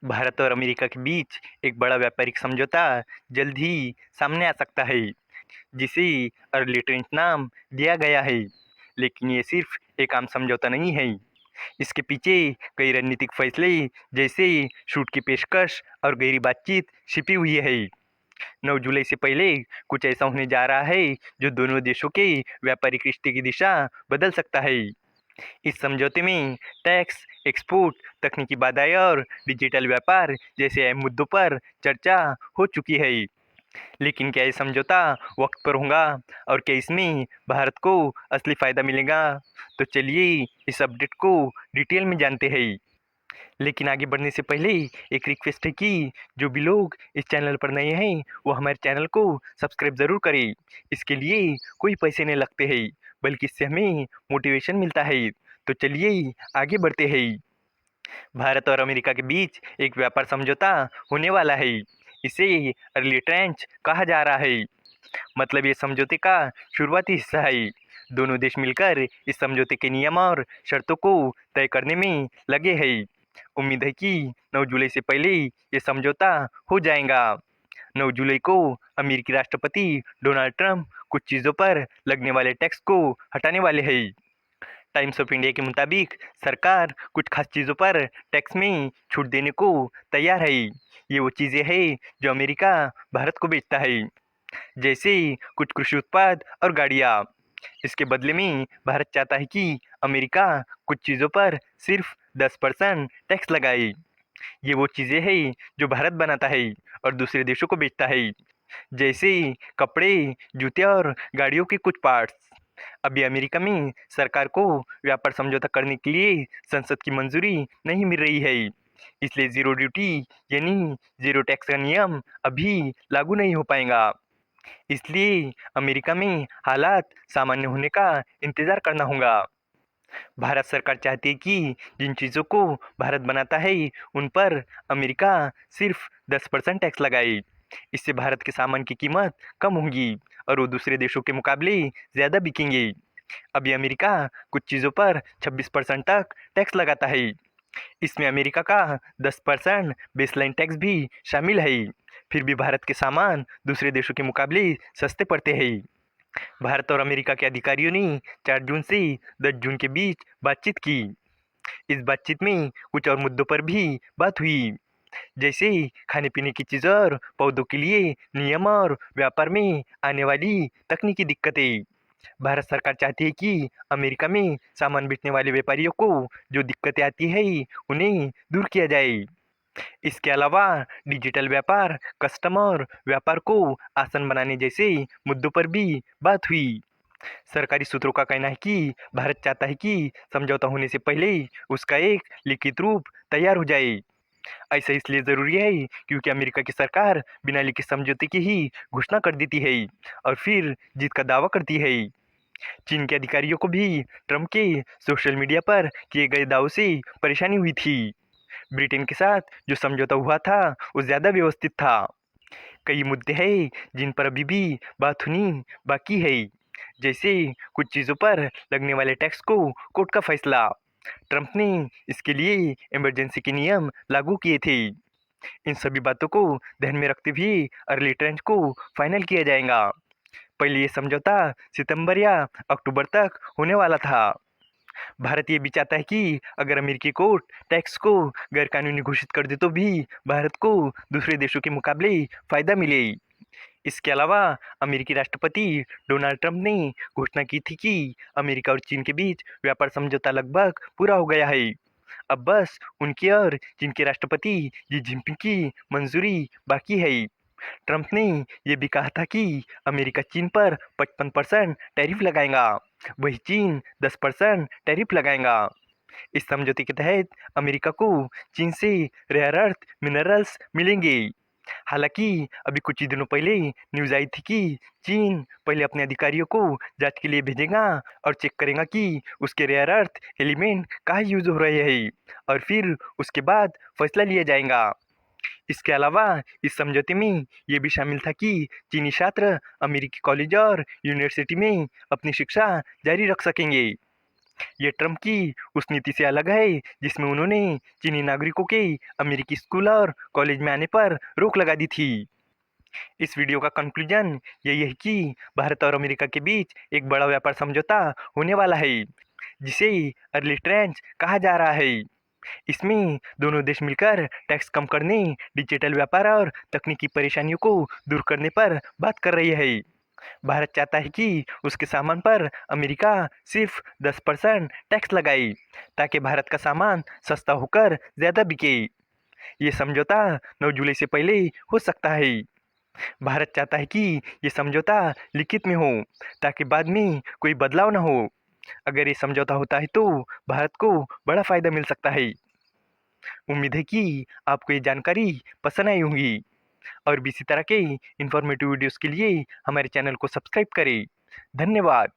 भारत और अमेरिका के बीच एक बड़ा व्यापारिक समझौता जल्द ही सामने आ सकता है, जिसे अर्ली ट्रेंच नाम दिया गया है। लेकिन ये सिर्फ एक आम समझौता नहीं है। इसके पीछे कई रणनीतिक फैसले, जैसे छूट की पेशकश और गहरी बातचीत छिपी हुई है। 9 जुलाई से पहले कुछ ऐसा होने जा रहा है जो दोनों देशों के व्यापारिक रिश्ते की दिशा बदल सकता है। इस समझौते में टैक्स, एक्सपोर्ट, तकनीकी बाधाएं और डिजिटल व्यापार जैसे अहम मुद्दों पर चर्चा हो चुकी है। लेकिन क्या ये समझौता वक्त पर होगा और क्या इसमें भारत को असली फायदा मिलेगा? तो चलिए इस अपडेट को डिटेल में जानते हैं। लेकिन आगे बढ़ने से पहले एक रिक्वेस्ट है कि जो भी लोग इस चैनल पर नए हैं वो हमारे चैनल को सब्सक्राइब ज़रूर करें। इसके लिए कोई पैसे नहीं लगते हैं, बल्कि इससे हमें मोटिवेशन मिलता है। तो चलिए आगे बढ़ते हैं। भारत और अमेरिका के बीच एक व्यापार समझौता होने वाला है। इसे अर्ली ट्रेंच कहा जा रहा है। मतलब ये समझौते का शुरुआती हिस्सा है। दोनों देश मिलकर इस समझौते के नियम और शर्तों को तय करने में लगे हैं। उम्मीद है कि 9 जुलाई से पहले ये समझौता हो जाएगा। 9 जुलाई को अमेरिकी राष्ट्रपति डोनाल्ड ट्रंप कुछ चीज़ों पर लगने वाले टैक्स को हटाने वाले हैं। टाइम्स ऑफ इंडिया के मुताबिक सरकार कुछ खास चीज़ों पर टैक्स में छूट देने को तैयार है। ये वो चीज़ें हैं जो अमेरिका भारत को बेचता है, जैसे कुछ कृषि उत्पाद और गाड़ियाँ। इसके बदले में भारत चाहता है कि अमेरिका कुछ चीज़ों पर सिर्फ 10% टैक्स लगाए। ये वो चीज़ें हैं जो भारत बनाता है और दूसरे देशों को बेचता है, जैसे कपड़े, जूते और गाड़ियों के कुछ पार्ट्स। अभी अमेरिका में सरकार को व्यापार समझौता करने के लिए संसद की मंजूरी नहीं मिल रही है। इसलिए जीरो ड्यूटी यानी जीरो टैक्स का नियम अभी लागू नहीं हो पाएगा। इसलिए अमेरिका में हालात सामान्य होने का इंतजार करना होगा। भारत सरकार चाहती है कि जिन चीज़ों को भारत बनाता है उन पर अमेरिका सिर्फ 10% टैक्स लगाए। इससे भारत के सामान की कीमत कम होगी और वो दूसरे देशों के मुकाबले ज़्यादा बिकेंगे। अभी अमेरिका कुछ चीज़ों पर 26% तक टैक्स लगाता है। इसमें अमेरिका का 10% बेसलाइन टैक्स भी शामिल है। फिर भी भारत के सामान दूसरे देशों के मुकाबले सस्ते पड़ते हैं। भारत और अमेरिका के अधिकारियों ने 4 जून से 10 जून के बीच बातचीत की। इस बातचीत में कुछ और मुद्दों पर भी बात हुई, जैसे खाने पीने की चीज़ों और पौधों के लिए नियम और व्यापार में आने वाली तकनीकी दिक्कतें। भारत सरकार चाहती है कि अमेरिका में सामान बेचने वाले व्यापारियों को जो दिक्कतें आती है उन्हें दूर किया जाए। इसके अलावा डिजिटल व्यापार, कस्टमर व्यापार को आसान बनाने जैसे मुद्दों पर भी बात हुई। सरकारी सूत्रों का कहना है कि भारत चाहता है कि समझौता होने से पहले उसका एक लिखित रूप तैयार हो जाए। ऐसा इसलिए ज़रूरी है क्योंकि अमेरिका की सरकार बिना लिखित समझौते की ही घोषणा कर देती है और फिर जीत का दावा करती है। चीन के अधिकारियों को भी ट्रंप के सोशल मीडिया पर किए गए दावों से परेशानी हुई थी। ब्रिटेन के साथ जो समझौता हुआ था वो ज़्यादा व्यवस्थित था। कई मुद्दे हैं जिन पर अभी भी बात होनी बाकी है, जैसे कुछ चीज़ों पर लगने वाले टैक्स को कोर्ट का फैसला। ट्रंप ने इसके लिए इमरजेंसी के नियम लागू किए थे। इन सभी बातों को ध्यान में रखते हुए अर्ली ट्रेंच को फाइनल किया जाएगा। पहले ये समझौता सितंबर या अक्टूबर तक होने वाला था। भारत ये भी चाहता है कि अगर अमेरिकी कोर्ट टैक्स को गैरकानूनी घोषित कर दे तो भी भारत को दूसरे देशों के मुकाबले फायदा मिले। इसके अलावा अमेरिकी राष्ट्रपति डोनाल्ड ट्रंप ने घोषणा की थी कि अमेरिका और चीन के बीच व्यापार समझौता लगभग पूरा हो गया है। अब बस उनकी और चीन के राष्ट्रपति शी जिनपिंग की मंजूरी बाकी है। ट्रंप ने यह भी कहा था कि अमेरिका चीन पर 55% टैरिफ लगाएगा, वही चीन 10% टैरिफ लगाएगा। इस समझौते के तहत अमेरिका को चीन से रेयर अर्थ मिनरल्स मिलेंगे। हालांकि अभी कुछ ही दिनों पहले न्यूज़ आई थी कि चीन पहले अपने अधिकारियों को जांच के लिए भेजेगा और चेक करेगा कि उसके रेयर अर्थ एलिमेंट कहाँ यूज हो रहे हैं और फिर उसके बाद फैसला लिया जाएगा। इसके अलावा इस समझौते में ये भी शामिल था कि चीनी छात्र अमेरिकी कॉलेज और यूनिवर्सिटी में अपनी शिक्षा जारी रख सकेंगे। ये ट्रम्प की उस नीति से अलग है जिसमें उन्होंने चीनी नागरिकों के अमेरिकी स्कूल और कॉलेज में आने पर रोक लगा दी थी। इस वीडियो का कंक्लूजन यही है कि भारत और अमेरिका के बीच एक बड़ा व्यापार समझौता होने वाला है, जिसे अर्ली ट्रेंच कहा जा रहा है। इसमें दोनों देश मिलकर टैक्स कम करने, डिजिटल व्यापार और तकनीकी परेशानियों को दूर करने पर बात कर रही है। भारत चाहता है कि उसके सामान पर अमेरिका सिर्फ 10% टैक्स लगाए, ताकि भारत का सामान सस्ता होकर ज़्यादा बिके। ये समझौता 9 जुलाई से पहले हो सकता है। भारत चाहता है कि ये समझौता लिखित में हो, ताकि बाद में कोई बदलाव न हो। अगर ये समझौता होता है तो भारत को बड़ा फायदा मिल सकता है। उम्मीद है कि आपको ये जानकारी पसंद आई होगी, और भी इसी तरह के इंफॉर्मेटिव वीडियोस के लिए हमारे चैनल को सब्सक्राइब करें। धन्यवाद।